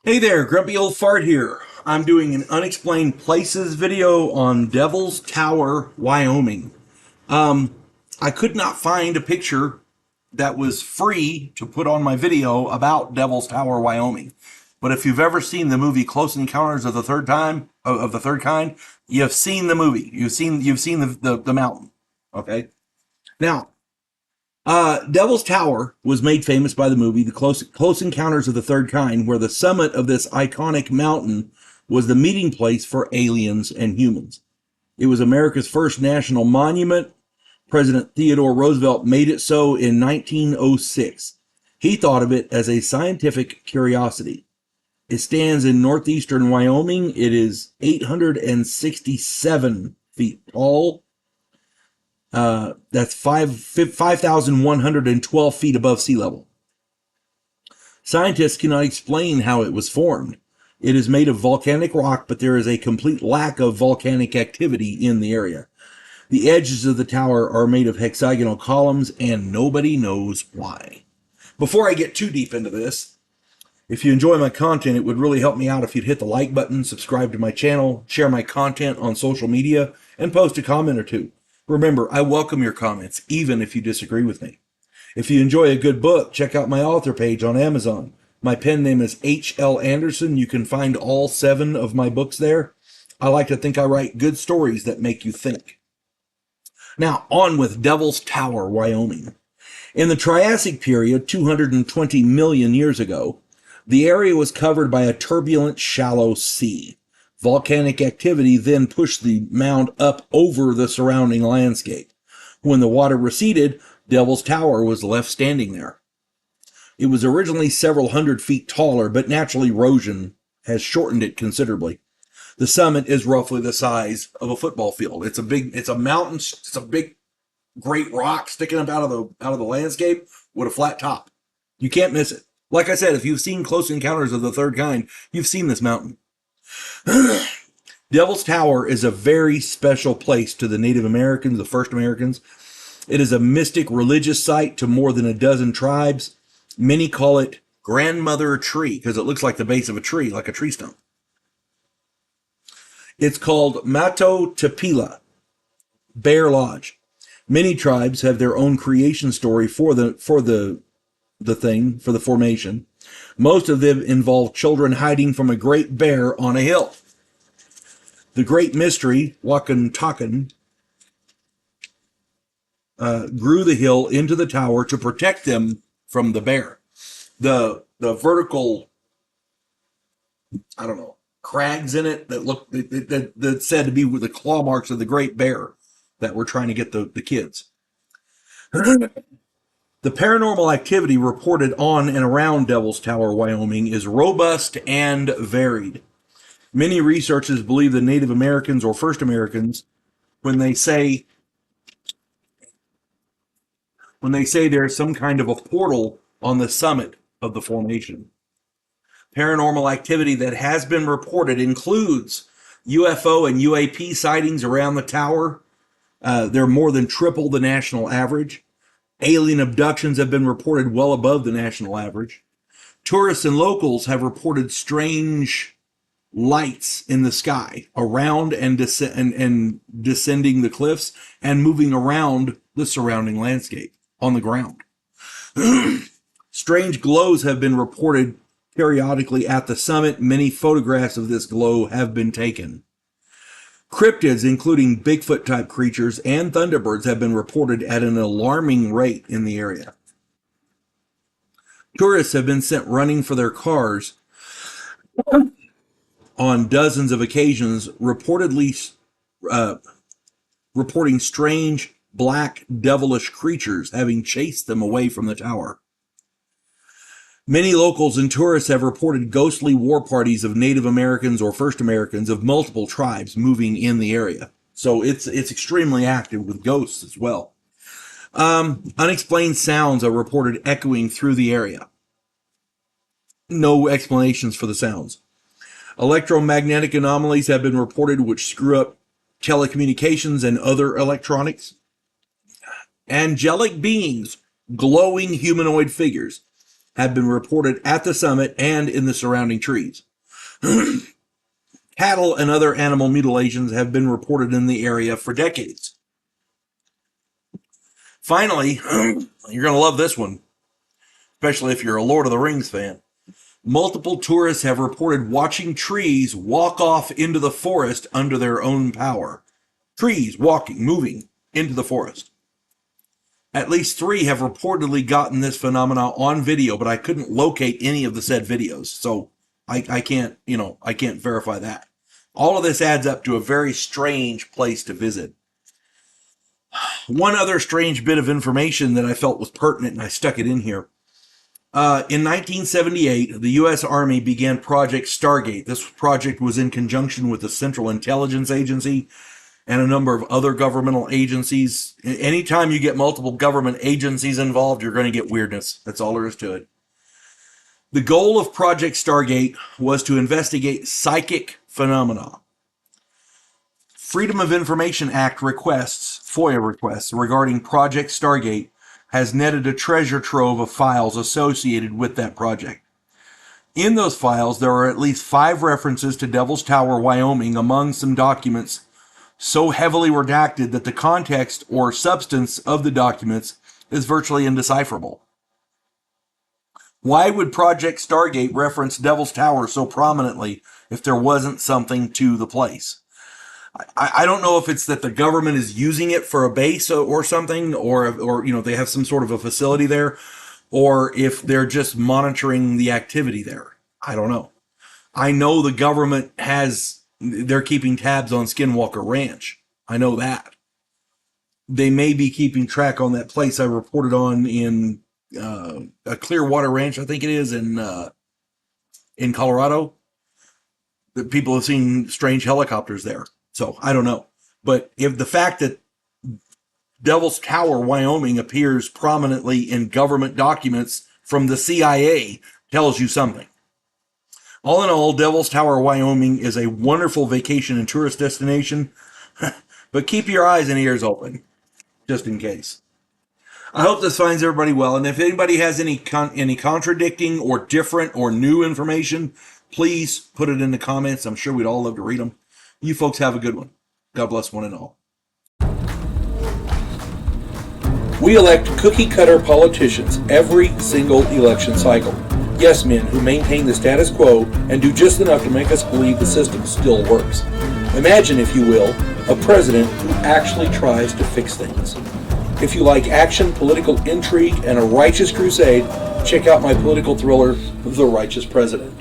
Hey there, Grumpy Old Fart here. I'm doing an Unexplained Places video on Devil's Tower, Wyoming. I could not find a picture that was free to put on my video about Devil's Tower, Wyoming. But if you've ever seen the movie Close Encounters of the Third Kind, you've seen the movie. You've seen the mountain. Okay. Now, Devil's Tower was made famous by the movie The Close Encounters of the Third Kind, where the summit of this iconic mountain was the meeting place for aliens and humans. It was America's first national monument. President Theodore Roosevelt made it so in 1906. He thought of it as a scientific curiosity. It stands in northeastern Wyoming. It is 867 feet tall. That's 5,112 feet above sea level. Scientists cannot explain how it was formed. It is made of volcanic rock, but there is a complete lack of volcanic activity in the area. The edges of the tower are made of hexagonal columns, and nobody knows why. Before I get too deep into this, if you enjoy my content, it would really help me out if you'd hit the like button, subscribe to my channel, share my content on social media, and post a comment or two. Remember, I welcome your comments, even if you disagree with me. If you enjoy a good book, check out my author page on Amazon. My pen name is H.L. Anderson. You can find all 7 of my books there. I like to think I write good stories that make you think. Now, on with Devil's Tower, Wyoming. In the Triassic period, 220 million years ago, the area was covered by a turbulent, shallow sea. Volcanic activity then pushed the mound up over the surrounding landscape. When the water receded, Devil's Tower was left standing there. It was originally several hundred feet taller, but natural erosion has shortened it considerably. The summit is roughly the size of a football field. It's a mountain, it's a big, great rock sticking up out of the landscape with a flat top. You can't miss it. Like I said, if you've seen Close Encounters of the Third Kind, you've seen this mountain. Devil's Tower is a very special place to the Native Americans, the first Americans. It is a mystic religious site to more than a dozen tribes. Many call it Grandmother Tree because it looks like the base of a tree, like a tree stump. It's called Mato Tapila, Bear Lodge. Many tribes have their own creation story for the formation. Most of them involve children hiding from a great bear on a hill. The Great Mystery, Wakantakan, grew the hill into the tower to protect them from the bear. The vertical, I don't know, crags in it that said to be with the claw marks of the great bear that were trying to get the kids. The paranormal activity reported on and around Devil's Tower, Wyoming is robust and varied. Many researchers believe the Native Americans or First Americans, when they say there's some kind of a portal on the summit of the formation. Paranormal activity that has been reported includes UFO and UAP sightings around the tower. They're more than triple the national average. Alien abductions have been reported well above the national average. Tourists and locals have reported strange lights in the sky around and descending the cliffs and moving around the surrounding landscape on the ground. Strange glows have been reported periodically at the summit. Many photographs of this glow have been taken. Cryptids, including Bigfoot-type creatures and thunderbirds, have been reported at an alarming rate in the area. Tourists have been sent running for their cars on dozens of occasions, reporting strange, black, devilish creatures having chased them away from the tower. Many locals and tourists have reported ghostly war parties of Native Americans or First Americans of multiple tribes moving in the area. So it's extremely active with ghosts as well. Unexplained sounds are reported echoing through the area. No explanations for the sounds. Electromagnetic anomalies have been reported which screw up telecommunications and other electronics. Angelic beings, glowing humanoid figures. have been reported at the summit and in the surrounding trees. Cattle and other animal mutilations have been reported in the area for decades. Finally, you're going to love this one, especially if you're a Lord of the Rings fan. Multiple tourists have reported watching trees walk off into the forest under their own power. Trees walking, moving into the forest. At least 3 have reportedly gotten this phenomena on video, but I couldn't locate any of the said videos, so I can't verify that. All of this adds up to a very strange place to visit. One other strange bit of information that I felt was pertinent, and I stuck it in here. In 1978, the U.S. Army began Project Stargate. This project was in conjunction with the Central Intelligence Agency and a number of other governmental agencies. Anytime you get multiple government agencies involved, you're going to get weirdness. That's all there is to it. The goal of Project Stargate was to investigate psychic phenomena. Freedom of Information Act requests, FOIA requests, regarding Project Stargate has netted a treasure trove of files associated with that project. In those files, there are at least 5 references to Devil's Tower, Wyoming, among some documents so heavily redacted that the context or substance of the documents is virtually indecipherable. Why would Project Stargate reference Devil's Tower so prominently if there wasn't something to the place? I don't know if it's that the government is using it for a base or something, or they have some sort of a facility there, or if they're just monitoring the activity there. I don't know. I know the government they're keeping tabs on Skinwalker Ranch. I know that. They may be keeping track on that place I reported on in a Clearwater Ranch, I think it is, in Colorado. That people have seen strange helicopters there. So, I don't know. But if the fact that Devil's Tower, Wyoming appears prominently in government documents from the CIA tells you something. All in all, Devil's Tower, Wyoming is a wonderful vacation and tourist destination, but keep your eyes and ears open, just in case. I hope this finds everybody well, and if anybody has any contradicting or different or new information, please put it in the comments. I'm sure we'd all love to read them. You folks have a good one. God bless one and all. We elect cookie-cutter politicians every single election cycle. Yes men who maintain the status quo and do just enough to make us believe the system still works. Imagine, if you will, a president who actually tries to fix things. If you like action, political intrigue, and a righteous crusade, check out my political thriller, The Righteous President.